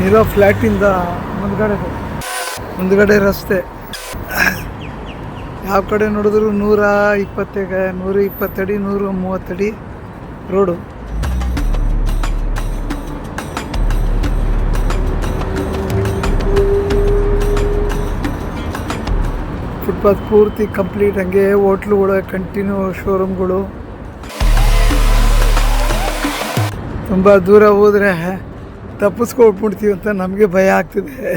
ನಾನಿರೋ ಫ್ಲ್ಯಾಟಿಂದ ಮುಂದ್ಗಡೆ ರಸ್ತೆ ಯಾವ ಕಡೆ ನೋಡಿದ್ರು 120 ಅಡಿ 130 ಅಡಿ ರೋಡು. ಫುಟ್ಪಾತ್ ಪೂರ್ತಿ ಕಂಪ್ಲೀಟ್, ಹಂಗೆ ಹೋಟ್ಲುಗಳು, ಕಂಟಿನ್ಯೂ ಶೋರೂಮ್ಗಳು. ತುಂಬ ದೂರ ಹೋದರೆ ತಪ್ಪಿಸ್ಕೊಟ್ಬಿಡ್ತೀವಿ ಅಂತ ನಮಗೆ ಭಯ ಆಗ್ತಿದೆ.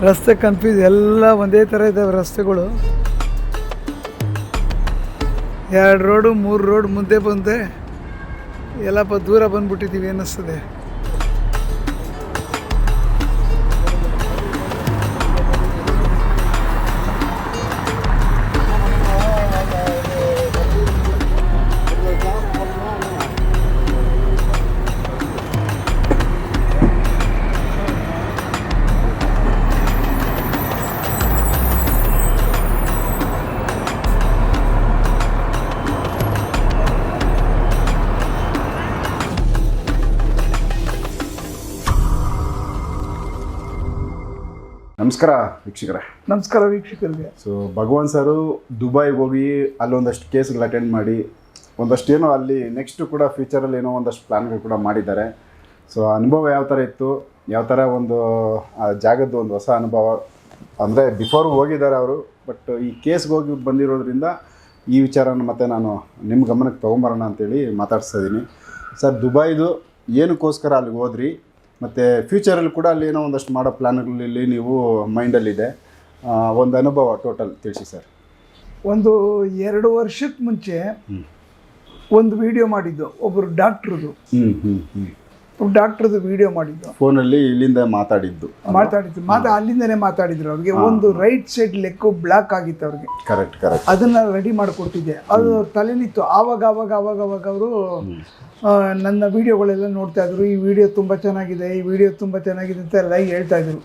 ರಸ್ತೆ ಕನ್ಫ್ಯೂಸ್, ಎಲ್ಲ ಒಂದೇ ಥರ ಇದ್ದಾವೆ ರಸ್ತೆಗಳು. 2 ರೋಡು 3 ರೋಡ್ ಮುಂದೆ ಬಂದೆ ಎಲ್ಲಪ್ಪ ದೂರ ಬಂದ್ಬಿಟ್ಟಿದ್ದೀವಿ ಅನ್ನಿಸ್ತದೆ. ನಮಸ್ಕಾರ ವೀಕ್ಷಕರೇ. ನಮಸ್ಕಾರ ವೀಕ್ಷಕರಿಗೆ. ಸೊ ಭಗವಾನ್ ಸರು ದುಬೈಗೆ ಹೋಗಿ ಅಲ್ಲೊಂದಷ್ಟು ಕೇಸ್ಗಳು ಅಟೆಂಡ್ ಮಾಡಿ ಒಂದಷ್ಟು ಏನೋ ಅಲ್ಲಿ ನೆಕ್ಸ್ಟು ಕೂಡ ಫ್ಯೂಚರಲ್ಲಿ ಏನೋ ಒಂದಷ್ಟು ಪ್ಲ್ಯಾನ್ಗಳು ಕೂಡ ಮಾಡಿದ್ದಾರೆ. ಸೊ ಅನುಭವ ಯಾವ ಥರ ಇತ್ತು, ಯಾವ ಥರ ಒಂದು ಆ ಜಾಗದ್ದು ಒಂದು ಹೊಸ ಅನುಭವ ಅಂದರೆ ಬಿಫೋರ್ ಹೋಗಿದ್ದಾರೆ ಅವರು, ಬಟ್ ಈ ಕೇಸ್ಗೆ ಹೋಗಿ ಬಂದಿರೋದ್ರಿಂದ ಈ ವಿಚಾರನ ಮತ್ತೆ ನಾನು ನಿಮ್ಮ ಗಮನಕ್ಕೆ ತೊಗೊಂಬರೋಣ ಅಂತೇಳಿ ಮಾತಾಡ್ಸ್ತಾ ಇದ್ದೀನಿ. ಸರ್, ದುಬೈದು ಏನಕ್ಕೋಸ್ಕರ ಅಲ್ಲಿಗೆ ಹೋದ್ರಿ, ಮತ್ತು ಫ್ಯೂಚರಲ್ಲಿ ಕೂಡ ಅಲ್ಲಿ ಏನೋ ಒಂದಷ್ಟು ಮಾಡೋ ಪ್ಲ್ಯಾನ್ಗಳಲ್ಲಿ ನೀವು ಮೈಂಡಲ್ಲಿದೆ, ಒಂದು ಅನುಭವ ಟೋಟಲ್ ತಿಳಿಸಿ ಸರ್. ಒಂದು 2 ವರ್ಷಕ್ಕೆ ಮುಂಚೆ ಒಂದು ವಿಡಿಯೋ ಮಾಡಿದ್ದು, ಒಬ್ಬರು ಡಾಕ್ಟ್ರದು ವಿಡಿಯೋ ಮಾಡಿದ್ದು, ಫೋನಲ್ಲಿ ಇಲ್ಲಿಂದ ಮಾತಾಡಿದ್ದು ಅಲ್ಲಿಂದನೇ ಮಾತಾಡಿದ್ರು. ಅವ್ರಿಗೆ ಒಂದು ರೈಟ್ ಸೈಡ್ ಲೆಗ್ ಬ್ಲಾಕ್ ಆಗಿತ್ತು ಅವ್ರಿಗೆ. ಕರೆಕ್ಟ್. ಅದನ್ನ ರೆಡಿ ಮಾಡಿಕೊಟ್ಟಿದ್ದೆ. ಅದು ತಲೆನಿತ್ತು. ಆವಾಗ ಅವರು ನನ್ನ ವಿಡಿಯೋಗಳೆಲ್ಲ ನೋಡ್ತಾ ಇದ್ರು. ಈ ವಿಡಿಯೋ ತುಂಬ ಚೆನ್ನಾಗಿದೆ ಅಂತ ಎಲ್ಲ ಹೇಳ್ತಾ ಇದ್ರು.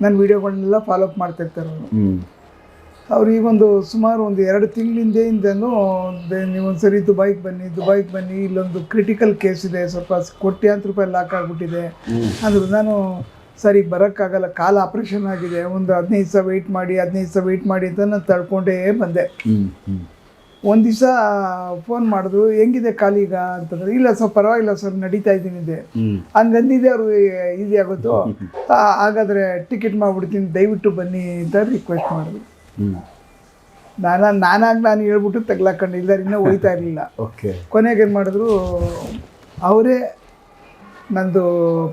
ನನ್ನ ವಿಡಿಯೋಗಳನ್ನೆಲ್ಲ ಫಾಲೋ ಅಪ್ ಮಾಡ್ತಾ ಇರ್ತಾರೆ ಅವರು. ಅವ್ರು ಈಗೊಂದು ಸುಮಾರು 2 ತಿಂಗಳಿಂದನೂ ನೀವೊಂದ್ಸರಿ ದುಬೈಗೆ ಬನ್ನಿ, ಇಲ್ಲೊಂದು ಕ್ರಿಟಿಕಲ್ ಕೇಸ್ ಇದೆ, ಸ್ವಲ್ಪ ಕೋಟ್ಯಾಂತರ ರೂಪಾಯಿ ಲಾಕ್ ಆಗಿಬಿಟ್ಟಿದೆ ಅಂದರು. ನಾನು ಸರಿ ಬರೋಕ್ಕಾಗಲ್ಲ, ಕಾಲು ಆಪ್ರೇಷನ್ ಆಗಿದೆ, ಒಂದು 15 ದಿವಸ ವೆಯ್ಟ್ ಮಾಡಿ ಅಂತ ನಾನು ತಡ್ಕೊಂಡೇ ಬಂದೆ. ಒಂದು ದಿವಸ ಫೋನ್ ಮಾಡಿದ್ರು, ಹೆಂಗಿದೆ ಕಾಲೀಗ ಅಂತಂದ್ರೆ, ಇಲ್ಲ ಸರ್ ಪರವಾಗಿಲ್ಲ ಸರ್, ನಡೀತಾ ಇದ್ದೀನಿ ಇದೆ ಹಂಗಂದಿದೆ. ಅವರು ಈಸಿ ಆಗೋದು, ಹಾಗಾದರೆ ಟಿಕೆಟ್ ಮಾಡಿಬಿಡ್ತೀನಿ, ದಯವಿಟ್ಟು ಬನ್ನಿ ಅಂತ ರಿಕ್ವೆಸ್ಟ್ ಮಾಡಿದ್ರು. ನಾನು ಹೇಳ್ಬಿಟ್ಟು ತಗ್ಲಾಕೊಂಡು ಇಲ್ಲ, ಇನ್ನೂ ಹೋಯ್ತಾ ಇರಲಿಲ್ಲ. ಕೊನೆಗೆ ಏನು ಮಾಡಿದ್ರು, ಅವರೇ ನಂದು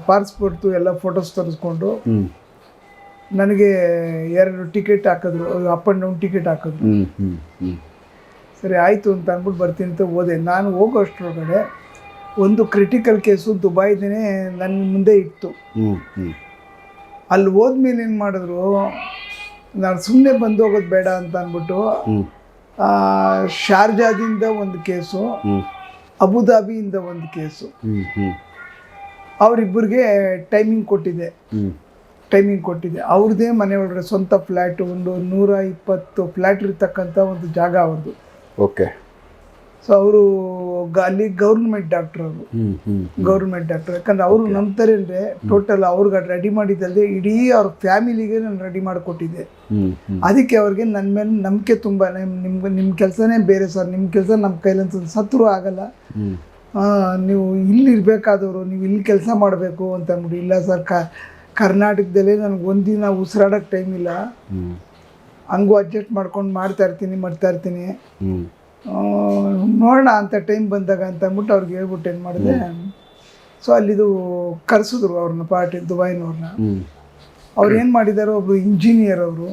ಪಾಸ್ಪೋರ್ಟ್ದು ಎಲ್ಲ ಫೋಟೋಸ್ ತರಿಸ್ಕೊಂಡು ನನಗೆ 2 ಟಿಕೆಟ್ ಹಾಕಿದ್ರು, ಅಪ್ ಆ್ಯಂಡ್ ಡೌನ್ ಟಿಕೆಟ್ ಹಾಕಿದ್ರು. ಸರಿ ಆಯಿತು ಅಂತ ಅಂದ್ಬಿಟ್ಟು ಬರ್ತೀನಿ ಅಂತ ಹೋದೆ. ನಾನು ಹೋಗೋ ಅಷ್ಟರೊಳಗಡೆ ಒಂದು ಕ್ರಿಟಿಕಲ್ ಕೇಸು ದುಬೈದೇ ನನ್ನ ಮುಂದೆ ಇತ್ತು. ಅಲ್ಲಿ ಹೋದ್ಮೇಲೆ ಏನು ಮಾಡಿದ್ರು, ನಾನು ಸುಮ್ಮನೆ ಬಂದು ಹೋಗೋದು ಬೇಡ ಅಂತ ಅಂದ್ಬಿಟ್ಟು ಶಾರ್ಜಾದಿಂದ ಒಂದು ಕೇಸು, ಅಬುದಾಬಿಯಿಂದ ಒಂದು ಕೇಸು, ಅವರಿಬ್ಬರಿಗೆ ಟೈಮಿಂಗ್ ಕೊಟ್ಟಿದ್ದೆ. ಅವ್ರದ್ದೇ ಮನೆ ಒಳಗಡೆ ಸ್ವಂತ ಫ್ಲ್ಯಾಟು, ಒಂದು 120 ಫ್ಲ್ಯಾಟ್ ಇರ್ತಕ್ಕಂಥ ಒಂದು ಜಾಗ ಅವ್ರದ್ದು. ಓಕೆ. ಸೊ ಅವರು ಅಲ್ಲಿ ಗೌರ್ಮೆಂಟ್ ಡಾಕ್ಟ್ರ್, ಯಾಕಂದ್ರೆ ಅವರು ನಂಬ್ತಾರೆ ಅಂದರೆ ಟೋಟಲ್ ಅವ್ರಿಗೆ ರೆಡಿ ಮಾಡಿದ್ದಲ್ಲದೆ ಇಡೀ ಅವ್ರ ಫ್ಯಾಮಿಲಿಗೆ ನಾನು ರೆಡಿ ಮಾಡಿಕೊಟ್ಟಿದ್ದೆ. ಅದಕ್ಕೆ ಅವ್ರಿಗೆ ನನ್ನ ಮೇಲೆ ನಂಬಿಕೆ ತುಂಬ. ನಿಮ್ಮ ಕೆಲಸನೇ ಬೇರೆ ಸರ್, ನಿಮ್ಮ ಕೆಲಸ ನಮ್ಮ ಕೈಲಂತ ಸತ್ರು ಆಗಲ್ಲ, ನೀವು ಇಲ್ಲಿರಬೇಕಾದವರು, ನೀವು ಇಲ್ಲಿ ಕೆಲಸ ಮಾಡಬೇಕು ಅಂತ ಅಂದ್ಬಿಟ್ಟು. ಇಲ್ಲ ಸರ್, ಕರ್ನಾಟಕದಲ್ಲೇ ನನಗೆ ಒಂದಿನ ಉಸಿರಾಡೋಕ್ಕೆ ಟೈಮ್ ಇಲ್ಲ, ಹಂಗೂ ಅಡ್ಜಸ್ಟ್ ಮಾಡ್ಕೊಂಡು ಮಾಡ್ತಾ ಇರ್ತೀನಿ, ನೋಡೋಣ ಅಂತ ಟೈಮ್ ಬಂದಾಗ ಅಂತ ಅಂದ್ಬಿಟ್ಟು ಅವ್ರಿಗೆ ಹೇಳ್ಬಿಟ್ಟು ಏನು ಮಾಡಿದೆ. ಸೊ ಅಲ್ಲಿದು ಕರೆಸಿದ್ರು ಅವ್ರನ್ನ, ದುಬೈನವ್ರನ್ನ. ಅವ್ರು ಏನು ಮಾಡಿದ್ದಾರೆ, ಒಬ್ಬರು ಇಂಜಿನಿಯರ್ ಅವರು.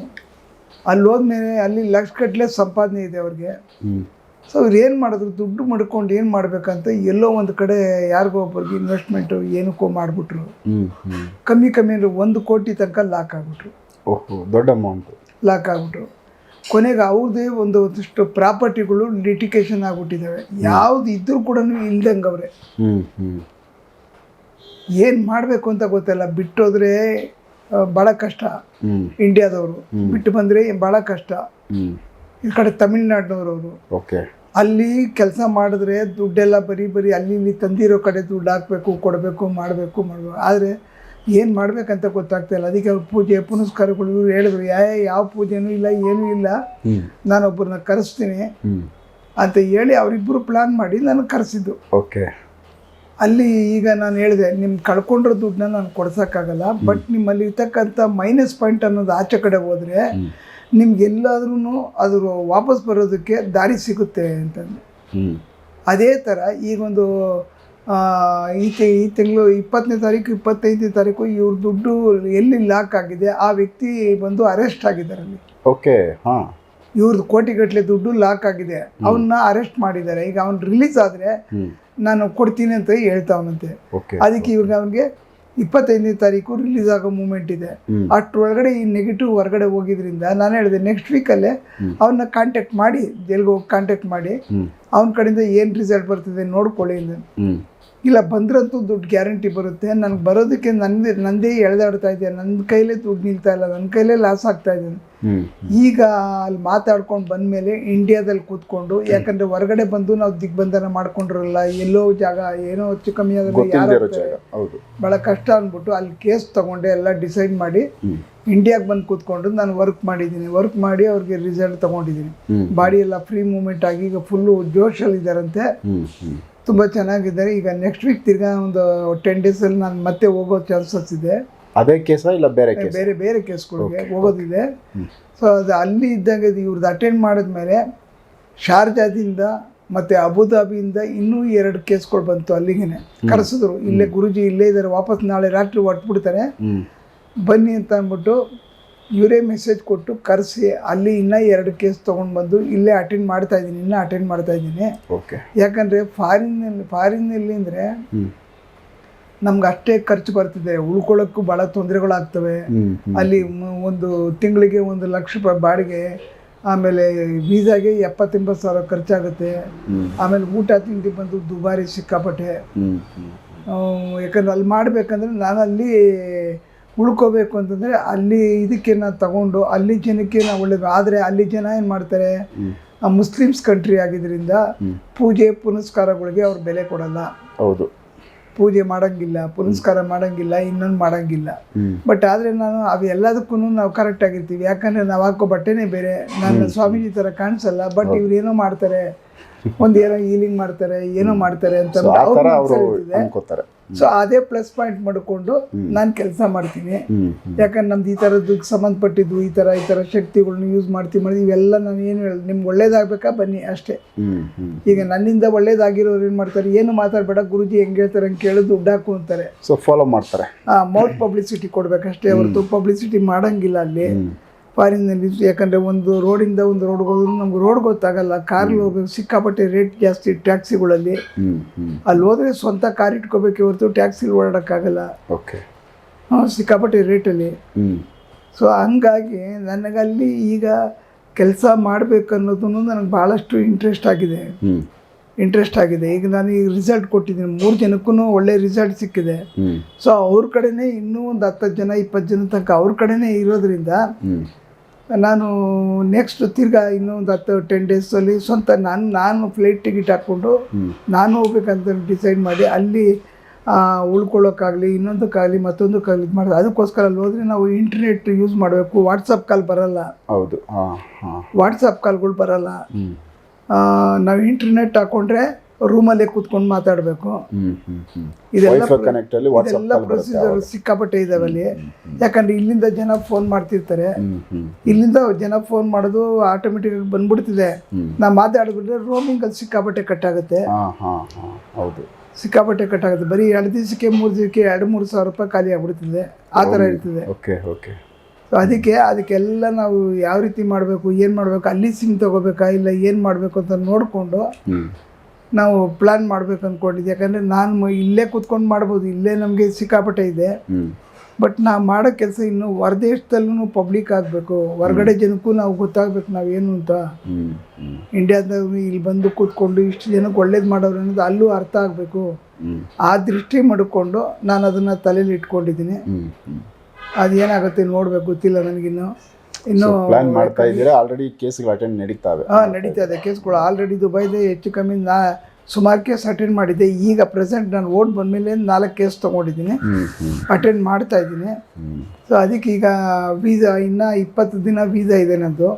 ಅಲ್ಲಿ ಹೋದ್ಮೇಲೆ ಅಲ್ಲಿ ಲಕ್ಷಗಟ್ಟಲೆ ಸಂಪಾದನೆ ಇದೆ ಅವ್ರಿಗೆ. ಸೊ ಅವ್ರು ಏನು ಮಾಡಿದ್ರು, ದುಡ್ಡು ಮಾಡ್ಕೊಂಡು ಏನು ಮಾಡಬೇಕಂತ ಎಲ್ಲೋ ಒಂದು ಕಡೆ ಯಾರಿಗೋ ಒಬ್ಬರಿಗೆ ಇನ್ವೆಸ್ಟ್ಮೆಂಟು ಏನಕ್ಕೋ ಮಾಡಿಬಿಟ್ರು. ಕಮ್ಮಿ ಅಂದರೆ 1 ಕೋಟಿ ತನಕ ಲಾಕ್ ಆಗಿಬಿಟ್ರು. ದೊಡ್ಡ ಅಮೌಂಟು ಲಾಕ್ ಆಗಿಬಿಟ್ರು. ಕೊನೆಗೆ ಅವ್ರದ್ದೇ ಒಂದಷ್ಟು ಪ್ರಾಪರ್ಟಿಗಳು ಲಿಟಿಗೇಷನ್ ಆಗಿಬಿಟ್ಟಿದ್ದಾವೆ. ಯಾವ್ದು ಇದ್ರೂ ಕೂಡ ಇಲ್ದಂಗೆ ಅವರೇ. ಏನು ಮಾಡಬೇಕು ಅಂತ ಗೊತ್ತಿಲ್ಲ. ಬಿಟ್ಟೋದ್ರೆ ಭಾಳ ಕಷ್ಟ. ಇಂಡಿಯಾದವರು ಬಿಟ್ಟು ಬಂದರೆ ಭಾಳ ಕಷ್ಟ. ಈ ಕಡೆ ತಮಿಳ್ನಾಡಿನವರು ಅಲ್ಲಿ ಕೆಲಸ ಮಾಡಿದ್ರೆ ದುಡ್ಡೆಲ್ಲ ಬರೀ ಅಲ್ಲಿ ಇಲ್ಲಿ ತಂದಿರೋ ಕಡೆ ದುಡ್ಡು ಹಾಕಬೇಕು, ಕೊಡಬೇಕು, ಮಾಡಬೇಕು. ಆದರೆ ಏನು ಮಾಡ್ಬೇಕಂತ ಗೊತ್ತಾಗ್ತಾ ಇಲ್ಲ. ಅದಕ್ಕೆ ಅವ್ರ ಪೂಜೆ ಪುನಸ್ಕಾರಗಳು ಇವ್ರು ಹೇಳಿದ್ರು, ಯಾವ ಪೂಜೆನೂ ಇಲ್ಲ, ಏನೂ ಇಲ್ಲ, ನಾನೊಬ್ಬರನ್ನ ಕರೆಸ್ತೀನಿ ಅಂತ ಹೇಳಿ ಅವರಿಬ್ಬರು ಪ್ಲಾನ್ ಮಾಡಿ ನನಗೆ ಕರೆಸಿದ್ದು. ಓಕೆ. ಅಲ್ಲಿ ಈಗ ನಾನು ಹೇಳಿದೆ, ನಿಮ್ಮ ಕಳ್ಕೊಂಡಿರೋ ದುಡ್ಡನ್ನ ನಾನು ಕೊಡ್ಸೋಕ್ಕಾಗಲ್ಲ, ಬಟ್ ನಿಮ್ಮಲ್ಲಿ ಇರ್ತಕ್ಕಂಥ ಮೈನಸ್ ಪಾಯಿಂಟ್ ಅನ್ನೋದು ಆಚೆ ಕಡೆ ಹೋದರೆ ನಿಮ್ಗೆಲ್ಲಾದ್ರೂ ಅದ್ರ ವಾಪಸ್ ಬರೋದಕ್ಕೆ ದಾರಿ ಸಿಗುತ್ತೆ ಅಂತಂದು. ಅದೇ ಥರ ಈಗೊಂದು ಈ ತಿಂಗಳು 20ನೇ ತಾರೀಕು 25ನೇ ತಾರೀಕು ಇವ್ರ ದುಡ್ಡು ಎಲ್ಲಿ ಲಾಕ್ ಆಗಿದೆ ಆ ವ್ಯಕ್ತಿ ಬಂದು ಅರೆಸ್ಟ್ ಆಗಿದ್ದಾರೆ ಅಲ್ಲಿ. ಓಕೆ. ಹಾಂ. ಇವ್ರದ್ದು ಕೋಟಿಗಟ್ಟಲೆ ದುಡ್ಡು ಲಾಕ್ ಆಗಿದೆ, ಅವನ್ನ ಅರೆಸ್ಟ್ ಮಾಡಿದ್ದಾರೆ. ಈಗ ಅವ್ನು ರಿಲೀಸ್ ಆದರೆ ನಾನು ಕೊಡ್ತೀನಿ ಅಂತ ಹೇಳ್ತಾವನಂತೆ. ಅದಕ್ಕೆ ಇವಾಗ ಅವನಿಗೆ 25ನೇ ತಾರೀಕು ರಿಲೀಸ್ ಆಗೋ ಮೂಮೆಂಟ್ ಇದೆ. ಅಷ್ಟರೊಳಗಡೆ ಈ ನೆಗೆಟಿವ್ ಹೊರಗಡೆ ಹೋಗಿದ್ರಿಂದ ನಾನು ಹೇಳಿದೆ ನೆಕ್ಸ್ಟ್ ವೀಕಲ್ಲೇ ಅವನ್ನ ಕಾಂಟ್ಯಾಕ್ಟ್ ಮಾಡಿ, ಜೈಲ್ಗೆ ಹೋಗಿ ಕಾಂಟ್ಯಾಕ್ಟ್ ಮಾಡಿ ಅವನ ಕಡೆಯಿಂದ ಏನು ರಿಸಲ್ಟ್ ಬರ್ತಿದೆ ನೋಡ್ಕೊಳ್ಳಿ ಅಂದ. ಇಲ್ಲ ಬಂದ್ರಂತೂ ದುಡ್ಡು ಗ್ಯಾರಂಟಿ ಬರುತ್ತೆ, ನನಗೆ ಬರೋದಕ್ಕೆ ನಂದೇ ಎಳೆದಾಡ್ತಾ ಇದೆ, ನನ್ನ ಕೈಲೇ ದುಡ್ಡು ನಿಲ್ತಾ ಇಲ್ಲ, ನನ್ನ ಕೈಲೇ ಲಾಸ್ ಆಗ್ತಾ ಇದೆ. ಈಗ ಅಲ್ಲಿ ಮಾತಾಡ್ಕೊಂಡು ಬಂದಮೇಲೆ ಇಂಡಿಯಾದಲ್ಲಿ ಕೂತ್ಕೊಂಡು, ಯಾಕಂದರೆ ಹೊರಗಡೆ ಬಂದು ನಾವು ದಿಗ್ಬಂಧನ ಮಾಡ್ಕೊಂಡಿರಲ್ಲ, ಎಲ್ಲೋ ಜಾಗ ಏನೋ ಹೆಚ್ಚು ಕಮ್ಮಿ ಆದರೆ ಭಾಳ ಕಷ್ಟ ಅಂದ್ಬಿಟ್ಟು ಅಲ್ಲಿ ಕೇಸ್ ತೊಗೊಂಡೆ ಎಲ್ಲ ಡಿಸೈಡ್ ಮಾಡಿ ಇಂಡಿಯಾಗೆ ಬಂದು ಕೂತ್ಕೊಂಡು ನಾನು ವರ್ಕ್ ಮಾಡಿ ಅವ್ರಿಗೆ ರಿಸಲ್ಟ್ ತೊಗೊಂಡಿದ್ದೀನಿ. ಬಾಡಿ ಎಲ್ಲ ಫ್ರೀ ಮೂವ್ಮೆಂಟ್ ಆಗಿ ಈಗ ಫುಲ್ಲು ಜೋಶಲ್ಲಿದ್ದಾರಂತೆ, ತುಂಬ ಚೆನ್ನಾಗಿದ್ದಾರೆ. ಈಗ ನೆಕ್ಸ್ಟ್ ವೀಕ್ ತಿರ್ಗಾ ಒಂದು 10 ಡೇಸಲ್ಲಿ ನಾನು ಮತ್ತೆ ಹೋಗೋ ಚಾನ್ಸಸ್ ಇದೆ. ಅದೇ ಕೇಸ ಇಲ್ಲ ಬೇರೆ ಕೇಸ್ಗಳಿಗೆ ಹೋಗೋದಿದೆ. ಸೊ ಅದು ಅಲ್ಲಿ ಇದ್ದಾಗ ಇವ್ರದ್ದು ಅಟೆಂಡ್ ಮಾಡಿದ್ಮೇಲೆ ಶಾರ್ಜಾದಿಂದ ಮತ್ತು ಅಬುದಾಬಿಯಿಂದ ಇನ್ನೂ 2 ಕೇಸ್ಗಳು ಬಂತು. ಅಲ್ಲಿಗೆ ಕರೆಸಿದ್ರು, ಇಲ್ಲೇ ಗುರುಜಿ ಇಲ್ಲೇ ಇದ್ದಾರೆ, ವಾಪಸ್ ನಾಳೆ ರಾತ್ರಿ ಹೊರಟ್ಬಿಡ್ತಾರೆ, ಬನ್ನಿ ಅಂತ ಅಂದ್ಬಿಟ್ಟು ಇವರೇ ಮೆಸೇಜ್ ಕೊಟ್ಟು ಕರೆಸಿ ಅಲ್ಲಿ ಇನ್ನೂ 2 ಕೇಸ್ ತೊಗೊಂಡು ಬಂದು ಇಲ್ಲೇ ಅಟೆಂಡ್ ಮಾಡ್ತಾ ಇದ್ದೀನಿ. ಯಾಕಂದರೆ ಫಾರಿನ್ನಲ್ಲಿ ಅಂದರೆ ನಮ್ಗೆ ಅಷ್ಟೇ ಖರ್ಚು ಬರ್ತಿದೆ, ಉಳ್ಕೊಳ್ಳೋಕ್ಕೂ ಭಾಳ ತೊಂದರೆಗಳಾಗ್ತವೆ. ಅಲ್ಲಿ ಒಂದು ತಿಂಗಳಿಗೆ 1 ಲಕ್ಷ ರೂಪಾಯಿ ಬಾಡಿಗೆ, ಆಮೇಲೆ ವೀಸಾಗೆ 70-80 ಸಾವಿರ ಖರ್ಚಾಗುತ್ತೆ, ಆಮೇಲೆ ಊಟ ತಿಂಡಿ ಬಂದು ದುಬಾರಿ ಸಿಕ್ಕಾಪಟ್ಟೆ. ಯಾಕಂದ್ರೆ ಅಲ್ಲಿ ಮಾಡಬೇಕಂದ್ರೆ ನಾನು ಅಲ್ಲಿ ಉಳ್ಕೋಬೇಕು ಅಂತಂದರೆ ಅಲ್ಲಿ ಇದಕ್ಕೆ ನಾನು ತಗೊಂಡು ಅಲ್ಲಿ ಜನಕ್ಕೆ ನಾವು ಒಳ್ಳೇದು. ಆದರೆ ಅಲ್ಲಿ ಜನ ಏನು ಮಾಡ್ತಾರೆ, ಮುಸ್ಲಿಮ್ಸ್ ಕಂಟ್ರಿ ಆಗಿದ್ದರಿಂದ ಪೂಜೆ ಪುನಸ್ಕಾರಗಳಿಗೆ ಅವ್ರು ಬೆಲೆ ಕೊಡಲ್ಲ. ಹೌದು, ಪೂಜೆ ಮಾಡೋಂಗಿಲ್ಲ, ಪುನಸ್ಕಾರ ಮಾಡೋಂಗಿಲ್ಲ, ಇನ್ನೊಂದು ಮಾಡೋಂಗಿಲ್ಲ. ಬಟ್ ಆದರೆ ನಾನು ಅವು ಎಲ್ಲದಕ್ಕೂ ನಾವು ಕರೆಕ್ಟ್ ಆಗಿರ್ತೀವಿ. ಯಾಕಂದರೆ ನಾವು ಹಾಕೋ ಬಟ್ಟೆನೇ ಬೇರೆ, ನನ್ನ ಸ್ವಾಮೀಜಿ ಥರ ಕಾಣಿಸಲ್ಲ, ಬಟ್ ಇವ್ರು ಏನೋ ಮಾಡ್ತಾರೆ, ಏನೋ ಹೀಲಿಂಗ್ ಮಾಡ್ತಾರೆ, ಏನೋ ಮಾಡ್ತಾರೆ ಅಂತ ಅನ್ಕೋತಾರೆ. ಸೊ ಅದೇ ಪ್ಲಸ್ ಪಾಯಿಂಟ್ ಮಾಡಿಕೊಂಡು ನಾನು ಕೆಲಸ ಮಾಡ್ತೀನಿ. ಯಾಕಂದ್ರೆ ನಮ್ದು ಈ ಥರದ್ದು ಸಂಬಂಧಪಟ್ಟಿದ್ದು ಈ ಥರ ಶಕ್ತಿಗಳನ್ನ ಯೂಸ್ ಮಾಡ್ತೀವಿ. ಇವೆಲ್ಲ ನಾನು ಏನು ಹೇಳಿ, ನಿಮ್ಗೆ ಒಳ್ಳೇದಾಗಬೇಕಾ ಬನ್ನಿ ಅಷ್ಟೇ. ಈಗ ನನ್ನಿಂದ ಒಳ್ಳೇದಾಗಿರೋರು ಏನು ಮಾಡ್ತಾರೆ, ಏನು ಮಾತಾಡಬೇಡ ಗುರುಜಿ ಹೆಂಗೆ ಹೇಳ್ತಾರೆ ಹಂಗೆ ಕೇಳಿ ದುಡ್ಡು ಹಾಕು ಅಂತಾರೆ. ಸೊ ಫಾಲೋ ಮಾಡ್ತಾರೆ. ಮೌತ್ ಪಬ್ಲಿಸಿಟಿ ಕೊಡ್ಬೇಕಷ್ಟೇ ಹೊರತು ಪಬ್ಲಿಸಿಟಿ ಮಾಡೋಂಗಿಲ್ಲ ಅಲ್ಲಿ ಫಾರಿನ್ನಲ್ಲಿ. ಯಾಕಂದರೆ ಒಂದು ರೋಡಿಂದ ಒಂದು ರೋಡ್ಗೆ ಹೋದ್ರು ನಮ್ಗೆ ರೋಡ್ ಗೊತ್ತಾಗಲ್ಲ, ಕಾರಲ್ಲಿ ಹೋಗ್ಬೇಕು, ಸಿಕ್ಕಾಪಟ್ಟೆ ರೇಟ್ ಜಾಸ್ತಿ ಟ್ಯಾಕ್ಸಿಗಳಲ್ಲಿ. ಅಲ್ಲಿ ಹೋದರೆ ಸ್ವಂತ ಕಾರ್ ಇಟ್ಕೋಬೇಕು ಹೊರತು ಟ್ಯಾಕ್ಸಿಲಿ ಓಡಾಡೋಕ್ಕಾಗಲ್ಲ, ಸಿಕ್ಕಾಪಟ್ಟೆ ರೇಟಲ್ಲಿ. ಸೊ ಹಂಗಾಗಿ ನನಗಲ್ಲಿ ಈಗ ಕೆಲಸ ಮಾಡಬೇಕನ್ನೋದನ್ನು ನನಗೆ ಭಾಳಷ್ಟು ಇಂಟ್ರೆಸ್ಟ್ ಆಗಿದೆ. ಈಗ ನಾನು ಈಗ ರಿಸಲ್ಟ್ ಕೊಟ್ಟಿದ್ದೀನಿ, 3 ಜನಕ್ಕೂ ಒಳ್ಳೆ ರಿಸಲ್ಟ್ ಸಿಕ್ಕಿದೆ. ಸೊ ಅವ್ರ ಕಡೆನೇ ಇನ್ನೂ ಒಂದು 10 ಜನ 20 ಜನ ತನಕ ಅವ್ರ ಕಡೆನೇ ಇರೋದ್ರಿಂದ ನಾನು ನೆಕ್ಸ್ಟ್ ತಿರ್ಗಾ ಇನ್ನೂ ಒಂದು 10 ಡೇಸಲ್ಲಿ ಸ್ವಂತ ನಾನು ಫ್ಲೈಟ್ ಟಿಕೆಟ್ ಹಾಕ್ಕೊಂಡು ನಾನು ಹೋಗ್ಬೇಕಂತ ಡಿಸೈಡ್ ಮಾಡಿ ಅಲ್ಲಿ ಉಳ್ಕೊಳ್ಳೋಕ್ಕಾಗಲಿ, ಇನ್ನೊಂದಕ್ಕಾಗಲಿ, ಮತ್ತೊಂದಕ್ಕಾಗಲಿ ಇದು ಮಾಡೋದು. ಅದಕ್ಕೋಸ್ಕರ ಅಲ್ಲಿ ಹೋದರೆ ನಾವು ಇಂಟರ್ನೆಟ್ ಯೂಸ್ ಮಾಡಬೇಕು. ವಾಟ್ಸಪ್ ಕಾಲ್ ಬರಲ್ಲ. ಹೌದು, ವಾಟ್ಸಪ್ ಕಾಲ್ಗಳು ಬರಲ್ಲ. ನಾವು ಇಂಟರ್ನೆಟ್ ಹಾಕೊಂಡ್ರೆ ರೂಮಲ್ಲೇ ಕೂತ್ಕೊಂಡು ಮಾತಾಡಬೇಕು. ಇದೆಲ್ಲ ಪ್ರೊಸೀಜರ್ ಸಿಕ್ಕಾಪಟ್ಟೆ ಇದಾವೆ ಅಲ್ಲಿ. ಯಾಕಂದ್ರೆ ಇಲ್ಲಿಂದ ಜನ ಫೋನ್ ಮಾಡ್ತಿರ್ತಾರೆ, ಇಲ್ಲಿಂದ ಜನ ಫೋನ್ ಮಾಡೋದು ಆಟೋಮೆಟಿಕ್ ಆಗಿ ಬಂದ್ಬಿಡ್ತಿದೆ. ನಾವು ಮಾತಾಡಿದ್ರೆ ರೋಮಿಂಗಲ್ಲಿ ಸಿಕ್ಕಾಪಟ್ಟೆ ಕಟ್ಟಾಗುತ್ತೆ. ಬರೀ 2 ದಿವಸಕ್ಕೆ 3 ದಿವಸಕ್ಕೆ 2-3 ಸಾವಿರ ರೂಪಾಯಿ ಖಾಲಿ ಆಗ್ಬಿಡ್ತಿದೆ. ಆ ಥರ ಇರ್ತದೆ. ಸೊ ಅದಕ್ಕೆಲ್ಲ ನಾವು ಯಾವ ರೀತಿ ಮಾಡಬೇಕು, ಏನು ಮಾಡಬೇಕು, ಅಲ್ಲಿ ಸಿಮ್ ತೊಗೋಬೇಕಾ ಇಲ್ಲ ಏನು ಮಾಡಬೇಕು ಅಂತ ನೋಡಿಕೊಂಡು ನಾವು ಪ್ಲ್ಯಾನ್ ಮಾಡ್ಬೇಕು ಅಂದ್ಕೊಂಡಿದ್ದೆ. ಯಾಕಂದರೆ ನಾನು ಇಲ್ಲೇ ಕೂತ್ಕೊಂಡು ಮಾಡ್ಬೋದು, ಇಲ್ಲೇ ನಮಗೆ ಸಿಕ್ಕಾಪಟ್ಟೆ ಇದೆ. ಬಟ್ ನಾವು ಮಾಡೋ ಕೆಲಸ ಇನ್ನು ಹೊರದೇಶದಲ್ಲೂ ಪಬ್ಲಿಕ್ ಆಗಬೇಕು, ಹೊರಗಡೆ ಜನಕ್ಕೂ ನಾವು ಗೊತ್ತಾಗಬೇಕು ನಾವೇನು ಅಂತ. ಇಂಡಿಯಾದಾಗ ಇಲ್ಲಿ ಬಂದು ಕೂತ್ಕೊಂಡು ಇಷ್ಟು ಜನಕ್ಕೆ ಒಳ್ಳೇದು ಮಾಡೋರು ಅನ್ನೋದು ಅಲ್ಲೂ ಅರ್ಥ ಆಗಬೇಕು. ಆ ದೃಷ್ಟಿ ಮಾಡಿಕೊಂಡು ನಾನು ಅದನ್ನು ತಲೆಯಲ್ಲಿ ಇಟ್ಕೊಂಡಿದ್ದೀನಿ. ಅದೇನಾಗುತ್ತೆ ನೋಡ್ಬೇಕು, ಗೊತ್ತಿಲ್ಲ ನನಗಿನ್ನು. ಇನ್ನು ಪ್ಲಾನ್ ಮಾಡ್ತಾ ಇದ್ದೀರಾ? ಆಲ್ರೆಡಿ ಕೇಸ್ಗಳು ಅಟೆಂಡ್ ನಡೀತಾ ಇದೆ. ಕೇಸ್ಗಳು ಆಲ್ರೆಡಿ ದುಬೈದೆ ಹೆಚ್ಚು ಕಮ್ಮಿ ಸುಮಾರು ಕೇಸ್ ಅಟೆಂಡ್ ಮಾಡಿದ್ದೆ. ಈಗ ಪ್ರೆಸೆಂಟ್ ನಾನು ಓಟ್ ಬಂದಮೇಲೆ 4 ಕೇಸ್ ತೊಗೊಂಡಿದ್ದೀನಿ, ಅಟೆಂಡ್ ಮಾಡ್ತಾ ಇದ್ದೀನಿ. ಸೊ ಅದಕ್ಕೆ ಈಗ ವೀಸಾ ಇನ್ನೂ 20 ದಿನ ವೀಸಾ ಇದೆ ನಂದು.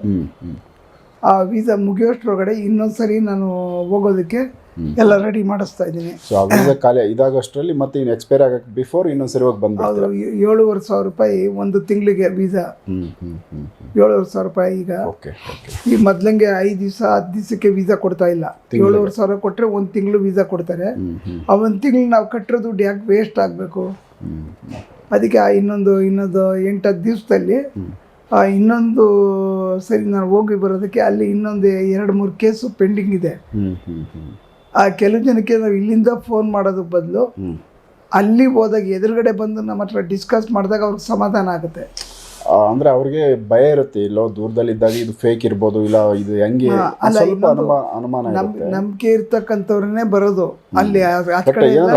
ಆ ವೀಸಾ ಮುಗಿಯೋಷ್ಟ್ರೊಳಗಡೆ ಇನ್ನೊಂದು ಸರಿ ನಾನು ಹೋಗೋದಕ್ಕೆ ಎಲ್ಲ ರೆಡಿ ಮಾಡಿಸ್ತಾ ಇದ್ದೀನಿ. ಸೊ ಆ ವೀಸಾ ಖಾಲಿ ಇದಾಗೋಷ್ಟರಲ್ಲಿ ಮತ್ತೆ ಇನ್ನು ಎಕ್ಸ್ಪೈರ್ ಆಗಕ್ಕೆ ಬಿಫೋರ್ ಇನ್ನೊಂದು ಹೋಗಿ ಬಂದು ಹೌದು, 7,500 ರೂಪಾಯಿ ಒಂದು ತಿಂಗಳಿಗೆ ವೀಸಾ. 7,500 ರೂಪಾಯಿ. ಈಗ ಈ ಮೊದ್ಲಂಗೆ 5 ದಿವಸ 10 ದಿವಸಕ್ಕೆ ವೀಸಾ ಕೊಡ್ತಾ ಇಲ್ಲ. 7,500 ಕೊಟ್ಟರೆ 1 ತಿಂಗಳು ವೀಸಾ ಕೊಡ್ತಾರೆ. ಆ 1 ತಿಂಗಳು ನಾವು ಕಟ್ಟಿರೋ ದುಡ್ಡು ಯಾಕೆ ವೇಸ್ಟ್ ಆಗಬೇಕು? ಅದಕ್ಕೆ ಇನ್ನೊಂದು 8-10 ದಿವಸದಲ್ಲಿ ಇನ್ನೊಂದು ಸರಿ ನಾನು ಹೋಗಿ ಬರೋದಕ್ಕೆ ಅಲ್ಲಿ ಇನ್ನೊಂದು 2-3 ಕೇಸು ಪೆಂಡಿಂಗ್ ಇದೆ. ಆ ಕೆಲವು ಜನಕ್ಕೆ ನಾವು ಇಲ್ಲಿಂದ ಫೋನ್ ಮಾಡೋದಕ್ಕೆ ಬದಲು ಅಲ್ಲಿ ಹೋದಾಗ ಎದುರುಗಡೆ ಬಂದು ನಮ್ಮ ಹತ್ರ ಡಿಸ್ಕಸ್ ಮಾಡಿದಾಗ ಅವ್ರಿಗೆ ಸಮಾಧಾನ ಆಗುತ್ತೆ. ಅಂದ್ರೆ ಅವ್ರಿಗೆ ಭಯ ಇರುತ್ತೆ, ಇಲ್ಲೋ ದೂರದಲ್ಲಿದ್ದಾಗ ಇದು ಫೇಕ್ ಇರ್ಬೋದು, ಇಲ್ಲ ಇದು ಹೆಂಗೆ ಸ್ವಲ್ಪ ಅನುಮಾನ ಇರುತ್ತೆ. ನಂಬಿಕೆ ಇರ್ತಕ್ಕಂಥವ್ರನ್ನೇ ಬರೋದು ಅಲ್ಲಿ.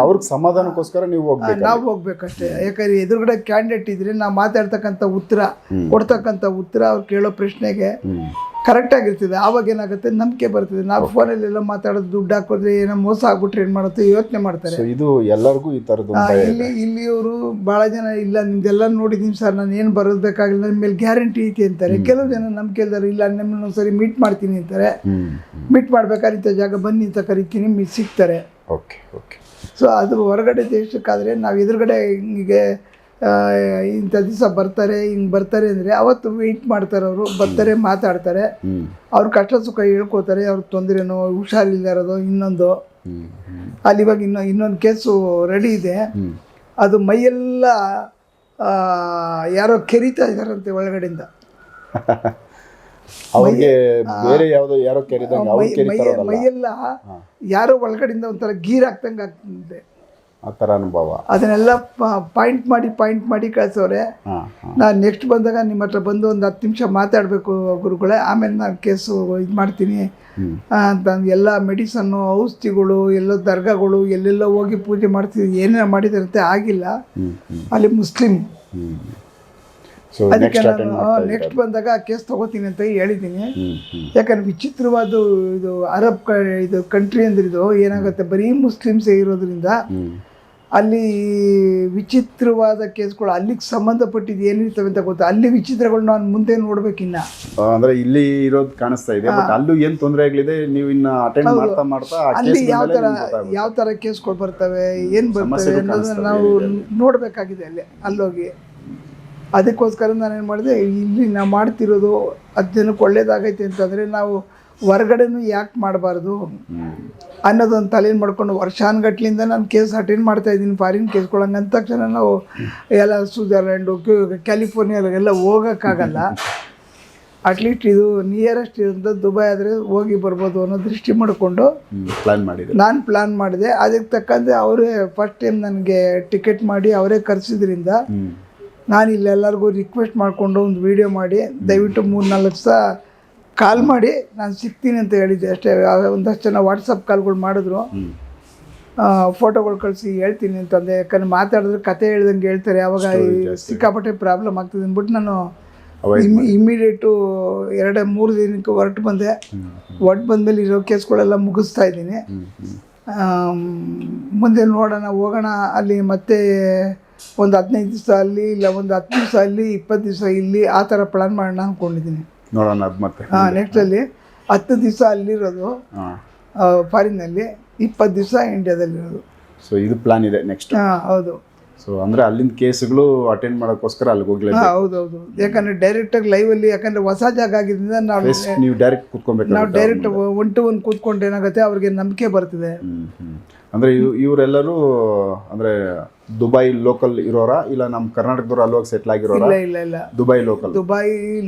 ಅವ್ರಿಗೆ ಸಮಾಧಾನಕ್ಕೋಸ್ಕರ ನೀವು ಹೋಗ್ಬೇಕು, ನಾವು ಹೋಗ್ಬೇಕಷ್ಟೇ. ಯಾಕಂದ್ರೆ ಎದುರುಗಡೆ ಕ್ಯಾಂಡಿಡೇಟ್ ಇದ್ರೆ ನಾವು ಮಾತಾಡ್ತಕ್ಕಂಥ ಉತ್ತರ ಕೊಡ್ತಕ್ಕಂಥ ಉತ್ತರ ಅವ್ರು ಕೇಳೋ ಪ್ರಶ್ನೆಗೆ ಕರೆಕ್ಟ್ ಆಗಿರ್ತದೆ. ಆವಾಗ ಏನಾಗುತ್ತೆ, ನಂಬಿಕೆ ಬರ್ತದೆ. ನಾವು ಫೋನಲ್ಲೆಲ್ಲ ಮಾತಾಡೋದು, ದುಡ್ಡು ಹಾಕೋದ್ರೆ ಏನೋ ಮೋಸ ಆಗ್ಬಿಟ್ರೆ ಏನು ಮಾಡುತ್ತೆ ಯೋಚನೆ ಮಾಡ್ತಾರೆ. ಇದು ಎಲ್ಲರಿಗೂ ಈ ಥರದ್ದು ಇಲ್ಲಿಯವರು ಭಾಳ ಜನ ಇಲ್ಲ ನಿಮ್ದೆಲ್ಲ ನೋಡಿದ್ದೀನಿ ಸರ್, ನಾನು ಏನು ಬರೋದು ಬೇಕಾಗಿಲ್ಲ, ನನ್ನ ಮೇಲೆ ಗ್ಯಾರಂಟಿ ಐತಿ ಅಂತಾರೆ. ಕೆಲವು ಜನ ನಂಬಿಕೆ ಇಲ್ದಾರೆ, ಇಲ್ಲ ನಿಮ್ಮನ್ನು ಒಂದ್ಸರಿ ಮೀಟ್ ಮಾಡ್ತೀನಿ ಅಂತಾರೆ. ಮೀಟ್ ಮಾಡ್ಬೇಕಾದ್ರೆ ಇಂಥ ಜಾಗ ಬನ್ನಿ ಅಂತ ಕರಿತೀನಿ, ಸಿಗ್ತಾರೆ. ಸೊ ಅದು ಹೊರಗಡೆ ದೇಶಕ್ಕಾದರೆ ನಾವು ಎದುರುಗಡೆ ಹಿಂಗೆ ಇಂಥ ದಿವಸ ಬರ್ತಾರೆ ಹಿಂಗೆ ಬರ್ತಾರೆ ಅಂದರೆ ಅವತ್ತು ವೆಯ್ಟ್ ಮಾಡ್ತಾರೆ. ಅವರು ಬರ್ತಾರೆ, ಮಾತಾಡ್ತಾರೆ, ಅವ್ರ ಕಷ್ಟ ಸುಖ ಹೇಳ್ಕೊತಾರೆ, ಅವ್ರಿಗೆ ತೊಂದರೆನೋ ಹುಷಾರಿಲ್ಲದೆ ಇರೋದು ಇನ್ನೊಂದು. ಅಲ್ಲಿ ಇವಾಗ ಇನ್ನೊಂದು ಕೇಸು ರೆಡಿ ಇದೆ. ಅದು ಮೈಯೆಲ್ಲ ಯಾರೋ ಕೆರಿತಾ ಇದ್ದಾರಂತೆ ಒಳಗಡೆಯಿಂದ. ಮೈಯೆಲ್ಲ ಯಾರೋ ಒಳಗಡೆಯಿಂದ ಒಂಥರ ಗೀರ್ ಹಾಕ್ದಂಗೆ ಆಗ್ತದೆ ಆ ಥರ ಅನುಭವ. ಅದನ್ನೆಲ್ಲ ಪಾಯಿಂಟ್ ಮಾಡಿ ಕಳಿಸೋರೆ. ನಾನು ನೆಕ್ಸ್ಟ್ ಬಂದಾಗ ನಿಮ್ಮ ಹತ್ರ ಬಂದು ಒಂದು 10 ನಿಮಿಷ ಮಾತಾಡಬೇಕು ಗುರುಗಳೇ, ಆಮೇಲೆ ನಾನು ಕೇಸು ಇದು ಮಾಡ್ತೀನಿ ಅಂತ. ಎಲ್ಲ ಮೆಡಿಸನ್ನು, ಔಷಧಿಗಳು, ಎಲ್ಲೋ ದರ್ಗಾಗಳು, ಎಲ್ಲೆಲ್ಲೋ ಹೋಗಿ ಪೂಜೆ ಮಾಡ್ತಿದ್ವಿ, ಏನೇನೋ ಮಾಡಿದಾರಂತೆ, ಆಗಿಲ್ಲ. ಅಲ್ಲಿ ಮುಸ್ಲಿಮ್. ಅದಕ್ಕೆ ನಾನು ನೆಕ್ಸ್ಟ್ ಬಂದಾಗ ಆ ಕೇಸ್ ತೊಗೋತೀನಿ ಅಂತ ಹೇಳಿದ್ದೀನಿ. ಯಾಕಂದ್ರೆ ವಿಚಿತ್ರವಾದ ಇದು ಅರಬ್ ಇದು ಕಂಟ್ರಿ ಅಂದ್ರೆ ಇದು ಏನಾಗುತ್ತೆ, ಬರೀ ಮುಸ್ಲಿಮ್ಸೇ ಇರೋದ್ರಿಂದ ಅಲ್ಲಿ ವಿಚಿತ್ರವಾದ ಕೇಸ್ಗಳು ಅಲ್ಲಿಗೆ ಸಂಬಂಧಪಟ್ಟಿದ್ದು ಏನಿರ್ತವೆ ಅಂತ ಗೊತ್ತಾ. ಅಲ್ಲಿ ವಿಚಿತ್ರಗಳು ನಾನು ಮುಂದೆ ನೋಡ್ಬೇಕಿನ್ನ. ಅಂದ್ರೆ ಇಲ್ಲಿ ಇರೋದು ಕಾಣಿಸ್ತಾ ಇದೆ, ಬಟ್ ಅಲ್ಲೂ ಏನು ತೊಂದರೆ ಆಗಲಿದೆ, ನೀವು ಇನ್ನ ಅಟೆಂಡ್ ಮಾಡ್ತಾ ಅಲ್ಲಿ ಯಾವ ಥರ ಕೇಸ್ಗಳು ಬರ್ತವೆ, ಏನು ಬರ್ತವೆ ಅನ್ನೋದನ್ನ ನಾವು ನೋಡಬೇಕಾಗಿದೆ ಅಲ್ಲೋಗಿ. ಅದಕ್ಕೋಸ್ಕರ ನಾನೇನು ಮಾಡಿದೆ, ಇಲ್ಲಿ ನಾವು ಮಾಡ್ತಿರೋದು 10 ಜನಕ್ಕೆ ಒಳ್ಳೇದಾಗೈತೆ ಅಂತಂದರೆ ನಾವು ಹೊರಗಡೆನೂ ಯಾಕೆ ಮಾಡಬಾರ್ದು ಅನ್ನೋದೊಂದು ತಲೆಯನ್ನು ಮಾಡ್ಕೊಂಡು ವರ್ಷಾನುಗಟ್ಲಿಂದ ನಾನು ಕೇಸ್ ಅಟೆಂಡ್ ಮಾಡ್ತಾಯಿದ್ದೀನಿ. ಫಾರಿನ್ ಕೇಸ್ಗಳು ಅಂದ ತಕ್ಷಣ ನಾವು ಎಲ್ಲ ಸ್ವಿಟ್ಜರ್ಲ್ಯಾಂಡು, ಕ್ಯಾಲಿಫೋರ್ನಿಯಾಗೆಲ್ಲ ಹೋಗೋಕ್ಕಾಗಲ್ಲ. ಅಟ್ಲೀಸ್ಟ್ ಇದು ನಿಯರೆಸ್ಟ್ ಇರೋಂಥ ದುಬೈ ಆದರೆ ಹೋಗಿ ಬರ್ಬೋದು ಅನ್ನೋ ದೃಷ್ಟಿ ಮಾಡಿಕೊಂಡು ನಾನು ಪ್ಲ್ಯಾನ್ ಮಾಡಿದೆ. ಅದಕ್ಕೆ ತಕ್ಕಂತೆ ಅವರೇ ಫಸ್ಟ್ ಟೈಮ್ ನನಗೆ ಟಿಕೆಟ್ ಮಾಡಿ ಅವರೇ ಕರೆಸಿದ್ರಿಂದ ನಾನು ಇಲ್ಲೆಲ್ಲರಿಗೂ ರಿಕ್ವೆಸ್ಟ್ ಮಾಡಿಕೊಂಡು ಒಂದು ವಿಡಿಯೋ ಮಾಡಿ ದಯವಿಟ್ಟು 3-4 ದಿವಸ ಕಾಲ್ ಮಾಡಿ ನಾನು ಸಿಗ್ತೀನಿ ಅಂತ ಹೇಳಿದ್ದೆ ಅಷ್ಟೇ. ಒಂದಷ್ಟು ಜನ ವಾಟ್ಸಪ್ ಕಾಲ್ಗಳು ಮಾಡಿದ್ರು, ಫೋಟೋಗಳು ಕಳಿಸಿ ಹೇಳ್ತೀನಿ ಅಂತಂದೆ. ಯಾಕಂದ್ರೆ ಮಾತಾಡಿದ್ರೆ ಕತೆ ಹೇಳ್ದಂಗೆ ಹೇಳ್ತಾರೆ, ಆವಾಗ ಸಿಕ್ಕಾಪಟ್ಟೆ ಪ್ರಾಬ್ಲಮ್ ಆಗ್ತದೆ ಅಂದ್ಬಿಟ್ಟು ನಾನು ಇಮ್ಮಿಡಿಯೇಟು 2-3 ದಿನಕ್ಕೆ ಹೊರಟು ಬಂದಮೇಲೆ ಇರೋ ಕೇಸ್ಗಳೆಲ್ಲ ಮುಗಿಸ್ತಾ ಇದ್ದೀನಿ. ಮುಂದೆ ನೋಡೋಣ, ಹೋಗೋಣ. ಅಲ್ಲಿ ಮತ್ತೆ ಒಂದು 15 ದಿವಸ ಅಲ್ಲಿ, ಇಲ್ಲ ಒಂದು 10 ದಿವಸ ಅಲ್ಲಿ, 20 ದಿವಸ ಇಲ್ಲಿ, ಆ ಥರ ಪ್ಲಾನ್ ಮಾಡೋಣ ಅಂದ್ಕೊಂಡಿದ್ದೀನಿ. ನೋಡೋಣ ಅದು ಮತ್ತೆ. ನೆಕ್ಸ್ಟಲ್ಲಿ 10 ದಿವಸ ಅಲ್ಲಿರೋದು ಫಾರಿನಲ್ಲಿ, 20 ದಿವಸ ಇಂಡಿಯಾದಲ್ಲಿರೋದು. ಸೊ ಇದು ಪ್ಲಾನ್ ಇದೆ ನೆಕ್ಸ್ಟ್. ಹೌದು. ಸೊ ಅಂದರೆ ಅಲ್ಲಿಂದ ಕೇಸ್ಗಳು ಅಟೆಂಡ್ ಮಾಡೋಕ್ಕೋಸ್ಕರ ಅಲ್ಲಿಗೆ ಹೋಗ್ಲೇಬೇಕು. ಹೌದೌದು. ಯಾಕಂದರೆ ಡೈರೆಕ್ಟಾಗಿ ಲೈವಲ್ಲಿ, ಯಾಕಂದರೆ ಹೊಸ ಜಾಗ ಆಗಿದ್ದರಿಂದ ನೀವು ಡೈರೆಕ್ಟ್ ಕೂತ್ಕೊಬೇಕು. ನಾವು ಡೈರೆಕ್ಟ್ 1-to-1 ಕೂತ್ಕೊಂಡು ಏನಾಗುತ್ತೆ ಅವ್ರಿಗೆ ನಂಬಿಕೆ ಬರ್ತದೆ. ಅಂದರೆ ಇವರೆಲ್ಲರೂ ಅಂದರೆ ದುಬೈ ಲೋಕಲ್ ಇರೋರಾ, ಇಲ್ಲ ನಮ್ಮ ಕರ್ನಾಟಕದವ್ರು ಅಲ್ಲಿ ಹೋಗಿ ಸೆಟ್ಲ್ ಆಗಿರೋರಾ? ಇಲ್ಲ ದುಬೈ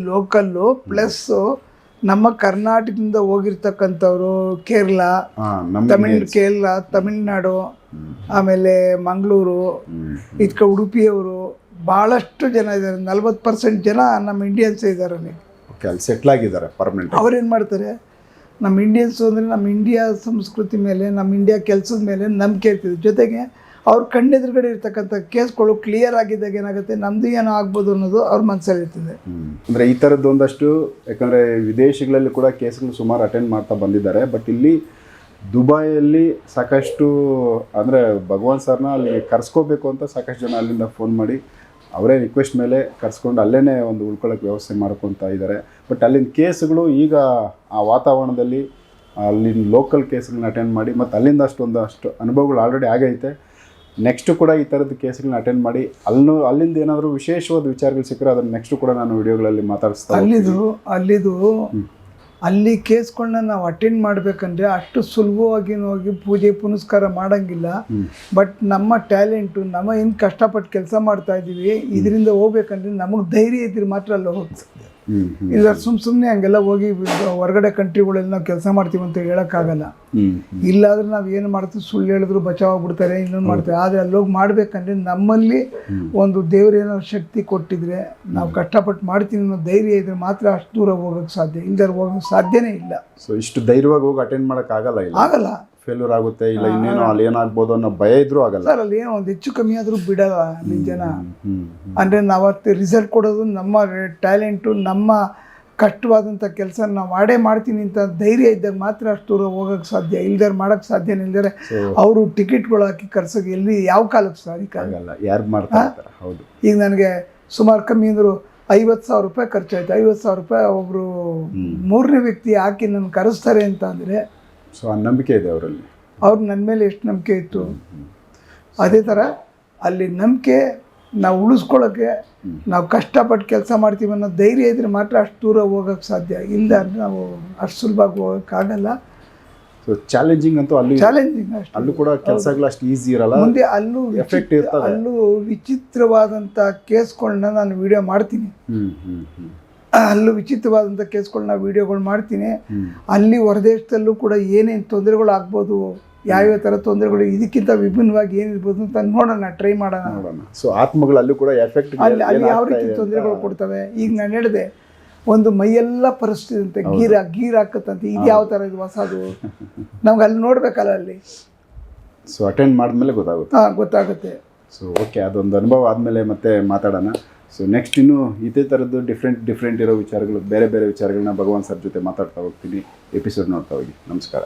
ಲೋಕಲ್ಲು ಪ್ಲಸ್ ನಮ್ಮ ಕರ್ನಾಟಕದಿಂದ ಹೋಗಿರ್ತಕ್ಕಂಥವ್ರು, ಕೇರಳ, ತಮಿಳ್ನಾಡು, ಆಮೇಲೆ ಮಂಗಳೂರು, ಇದಕ್ಕೆ ಉಡುಪಿಯವರು ಭಾಳಷ್ಟು ಜನ ಇದ್ದಾರೆ. 40% ಜನ ನಮ್ಮ ಇಂಡಿಯನ್ಸ್ ಇದ್ದಾರೆ ಅಲ್ಲಿ ಸೆಟ್ಲ್ ಆಗಿದ್ದಾರೆ ಪರ್ಮನೆಂಟ್. ಅವ್ರೇನು ಮಾಡ್ತಾರೆ, ನಮ್ಮ ಇಂಡಿಯನ್ಸು ಅಂದರೆ ನಮ್ಮ ಇಂಡಿಯಾ ಸಂಸ್ಕೃತಿ ಮೇಲೆ, ನಮ್ಮ ಇಂಡಿಯಾ ಕೆಲಸದ ಮೇಲೆ ನಂಬಿಕೆ ಇರ್ತಿದೆ. ಜೊತೆಗೆ ಅವ್ರ ಕಣ್ಣೆದುರುಗಡೆ ಇರ್ತಕ್ಕಂಥ ಕೇಸ್ಗಳು ಕ್ಲಿಯರ್ ಆಗಿದ್ದಾಗ ಏನಾಗುತ್ತೆ, ನಮ್ಮದು ಏನೋ ಆಗ್ಬೋದು ಅನ್ನೋದು ಅವ್ರ ಮನಸ್ಸಲ್ಲಿ ಇರ್ತದೆ. ಅಂದರೆ ಈ ಥರದ್ದು ಒಂದಷ್ಟು, ಯಾಕಂದರೆ ವಿದೇಶಗಳಲ್ಲಿ ಕೂಡ ಕೇಸ್ಗಳು ಸುಮಾರು ಅಟೆಂಡ್ ಮಾಡ್ತಾ ಬಂದಿದ್ದಾರೆ. ಬಟ್ ಇಲ್ಲಿ ದುಬೈಯಲ್ಲಿ ಸಾಕಷ್ಟು ಅಂದರೆ ಭಗವಾನ್ ಸರ್ನ ಅಲ್ಲಿ ಕರ್ಸ್ಕೋಬೇಕು ಅಂತ ಸಾಕಷ್ಟು ಜನ ಅಲ್ಲಿಂದ ಫೋನ್ ಮಾಡಿ ಅವರೇ ರಿಕ್ವೆಸ್ಟ್ ಮೇಲೆ ಕರ್ಸ್ಕೊಂಡು ಅಲ್ಲೇ ಒಂದು ಉಳ್ಕೊಳ್ಳೋಕೆ ವ್ಯವಸ್ಥೆ ಮಾಡ್ಕೊತಾ ಇದ್ದಾರೆ. ಬಟ್ ಅಲ್ಲಿನ ಕೇಸ್ಗಳು ಈಗ ಆ ವಾತಾವರಣದಲ್ಲಿ ಅಲ್ಲಿನ ಲೋಕಲ್ ಕೇಸ್ಗಳನ್ನ ಅಟೆಂಡ್ ಮಾಡಿ ಮತ್ತು ಅಲ್ಲಿಂದ ಅಷ್ಟು ಅನುಭವಗಳು ಆಲ್ರೆಡಿ ಆಗೈತೆ. ನೆಕ್ಸ್ಟು ಕೂಡ ಈ ಥರದ ಕೇಸ್ಗಳನ್ನ ಅಟೆಂಡ್ ಮಾಡಿ ಅಲ್ಲಿಂದ ಏನಾದರೂ ವಿಶೇಷವಾದ ವಿಚಾರಗಳು ಸಿಕ್ಕರೆ ಅದನ್ನು ನೆಕ್ಸ್ಟು ಕೂಡ ನಾನು ವಿಡಿಯೋಗಳಲ್ಲಿ ಮಾತಾಡಿಸ್ತಾ ಅಲ್ಲಿ ಕೇಸ್ಗಳನ್ನ ನಾವು ಅಟೆಂಡ್ ಮಾಡಬೇಕಂದ್ರೆ ಅಷ್ಟು ಸುಲಭವಾಗಿ ಹೋಗಿ ಪೂಜೆ ಪುನಸ್ಕಾರ ಮಾಡೋಂಗಿಲ್ಲ. ಬಟ್ ನಮ್ಮ ಟ್ಯಾಲೆಂಟು ನಮ್ಮ ಏನು ಕಷ್ಟಪಟ್ಟು ಕೆಲಸ ಮಾಡ್ತಾ ಇದ್ದೀವಿ ಇದರಿಂದ ಹೋಗ್ಬೇಕಂದ್ರೆ ನಮಗೆ ಧೈರ್ಯ ಇದ್ರೆ ಮಾತ್ರ ಅಲ್ಲಿ ಹೋಗ್ತದೆ. ಇಲ್ಲ ಸುಮ್ಮನೆ ಹಂಗೆಲ್ಲ ಹೋಗಿ ಹೊರಗಡೆ ಕಂಟ್ರಿಗಳೆಲ್ಲ ನಾವು ಕೆಲಸ ಮಾಡ್ತೀವಿ ಅಂತ ಹೇಳೋಕ್ಕಾಗಲ್ಲ. ಇಲ್ಲಾದ್ರೆ ನಾವು ಏನು ಮಾಡ್ತೀವಿ, ಸುಳ್ಳು ಹೇಳಿದ್ರು ಬಚಾವಾಗ್ಬಿಡ್ತಾರೆ, ಇನ್ನೊಂದು ಮಾಡ್ತಾರೆ. ಆದರೆ ಅಲ್ಲೋಗಿ ಮಾಡ್ಬೇಕಂದ್ರೆ ನಮ್ಮಲ್ಲಿ ಒಂದು ದೇವರೇನೋ ಶಕ್ತಿ ಕೊಟ್ಟಿದ್ರೆ ನಾವು ಕಷ್ಟಪಟ್ಟು ಮಾಡ್ತೀವಿ ಅನ್ನೋ ಧೈರ್ಯ ಇದ್ರೆ ಮಾತ್ರ ಅಷ್ಟು ದೂರ ಹೋಗೋಕ್ಕೆ ಸಾಧ್ಯ, ಇಲ್ದಾರೆ ಹೋಗೋಕ್ಕೆ ಸಾಧ್ಯನೇ ಇಲ್ಲ. ಸೊ ಇಷ್ಟು ಧೈರ್ಯವಾಗಿ ಹೋಗಿ ಅಟೆಂಡ್ ಮಾಡೋಕ್ಕಾಗಲ್ಲ, ಆಗಲ್ಲ, ಫೇಲ್ಯೂರ್ ಆಗುತ್ತೆ, ಇಲ್ಲ ಇನ್ನೇನೋ ಅಲ್ಲಿ ಏನಾಗ್ಬೋದು ಅನ್ನೋ ಭಯ ಇದ್ರೂ ಆಗಲ್ಲ ಸರ್. ಅಲ್ಲಿ ಏನೋ ಒಂದು ಹೆಚ್ಚು ಕಮ್ಮಿ ಆದರೂ ಬಿಡಲ್ಲ ನಿಮ್ಮ ಜನ. ಅಂದರೆ ನಾವತ್ತು ರಿಸಲ್ಟ್ ಕೊಡೋದು ನಮ್ಮ ಟ್ಯಾಲೆಂಟು, ನಮ್ಮ ಕಷ್ಟವಾದಂಥ ಕೆಲಸ ನಾವು ಮಾಡ್ತೀನಿ ಅಂತ ಧೈರ್ಯ ಇದ್ದಾಗ ಮಾತ್ರ ಅಷ್ಟು ದೂರ ಹೋಗೋಕ್ಕೆ ಸಾಧ್ಯ, ಇಲ್ದಾರೆ ಮಾಡೋಕ್ಕೆ ಸಾಧ್ಯನೇ. ಇಲ್ದಾರೆ ಅವರು ಟಿಕೆಟ್ಗಳು ಹಾಕಿ ಕರ್ಸೋಕೆ ಎಲ್ಲಿ ಯಾವ ಕಾಲಕ್ಕೆ ಸಾಧಿಕಾಗಲ್ಲ, ಯಾರು ಮಾಡ್ತಾರೆ. ಹೌದು, ಈಗ ನನಗೆ ಸುಮಾರು ಕಮ್ಮಿ ಅಂದರು 50,000 ರೂಪಾಯಿ ಖರ್ಚಾಯ್ತು. 50,000 ರೂಪಾಯಿ ಒಬ್ಬರು 3ನೇ ವ್ಯಕ್ತಿ ಹಾಕಿ ನನ್ನ ಕರೆಸ್ತಾರೆ ಅಂತ ಅಂದರೆ ಸೊ ಆ ನಂಬಿಕೆ ಇದೆ ಅವರಲ್ಲಿ. ಅವ್ರು ನನ್ನ ಮೇಲೆ ಎಷ್ಟು ನಂಬಿಕೆ ಇತ್ತು. ಅದೇ ಥರ ಅಲ್ಲಿ ನಂಬಿಕೆ ನಾವು ಉಳಿಸ್ಕೊಳ್ಳೋಕ್ಕೆ ನಾವು ಕಷ್ಟಪಟ್ಟು ಕೆಲಸ ಮಾಡ್ತೀವಿ ಅನ್ನೋ ಧೈರ್ಯ ಇದ್ರೆ ಮಾತ್ರ ಅಷ್ಟು ದೂರ ಹೋಗೋಕ್ಕೆ ಸಾಧ್ಯ, ಇಲ್ಲ ಅಂದರೆ ನಾವು ಅಷ್ಟು ಸುಲಭವಾಗಿ ಹೋಗೋಕ್ಕಾಗಲ್ಲ. ಸೊ ಚಾಲೆಂಜಿಂಗ್ ಅಂತೂ ಅಲ್ಲಿ ಚಾಲೆಂಜಿಂಗ್ ಅಷ್ಟು, ಅಲ್ಲೂ ಕೂಡ ಕೆಲಸಗಳು ಅಷ್ಟು ಈಸಿ ಇರಲ್ಲ. ಮುಂದೆ ಅಲ್ಲೂ ವಿಚಿತ್ರವಾದಂಥ ಕೇಸ್ಗಳನ್ನ ನಾನು ವಿಡಿಯೋ ಮಾಡ್ತೀನಿ. ಅಲ್ಲೂ ವಿಚಿತ್ರವಾದಂಥ ಕೇಸ್ಗಳನ್ನ ವೀಡಿಯೋಗಳು ಮಾಡ್ತೀನಿ. ಅಲ್ಲಿ ಹೊರದೇಶದಲ್ಲೂ ಕೂಡ ಏನೇನು ತೊಂದರೆಗಳು ಆಗ್ಬೋದು, ಯಾವ್ಯಾವ ಥರ ತೊಂದರೆಗಳು, ಇದಕ್ಕಿಂತ ವಿಭಿನ್ನವಾಗಿ ಏನಿರ್ಬೋದು ಅಂತ ನೋಡೋಣ, ಟ್ರೈ ಮಾಡೋಣ. ಸೊ ಆತ್ಮಗಳು ಅಲ್ಲೂ ಕೂಡ ಎಫೆಕ್ಟ್ ಅಲ್ಲಿ ಯಾವ ರೀತಿ ತೊಂದರೆಗಳು ಕೊಡ್ತವೆ. ಈಗ ನಾನು ಹೇಳಿದೆ ಒಂದು ಮೈಯೆಲ್ಲ ಪರಿಸ್ಥಿತಿ ಅಂತೆ, ಗೀರ್ ಹಾಕತ್ತಂತೆ. ಇದು ಯಾವ ಥರ ಇದು ಹೊಸದು ನಮ್ಗೆ ಅಲ್ಲಿ ನೋಡ್ಬೇಕಲ್ಲ ಅಲ್ಲಿ. ಸೊ ಅಟೆಂಡ್ ಮಾಡಿದ್ಮೇಲೆ ಗೊತ್ತಾಗುತ್ತೆ. ಸೊ ಓಕೆ, ಅದೊಂದು ಅನುಭವ ಆದಮೇಲೆ ಮತ್ತೆ ಮಾತಾಡೋಣ. ಸೊ ನೆಕ್ಸ್ಟ್ ಇನ್ನೂ ಇದೇ ಥರದ್ದು ಡಿಫ್ರೆಂಟ್ ಇರೋ ವಿಚಾರಗಳು, ಬೇರೆ ವಿಚಾರಗಳನ್ನ ಭಗವಾನ್ ಸರ್ ಜೊತೆ ಮಾತಾಡ್ತಾ ಹೋಗ್ತೀನಿ. ಎಪಿಸೋಡ್ ನೋಡ್ತಾ ಹೋಗಿ. ನಮಸ್ಕಾರ.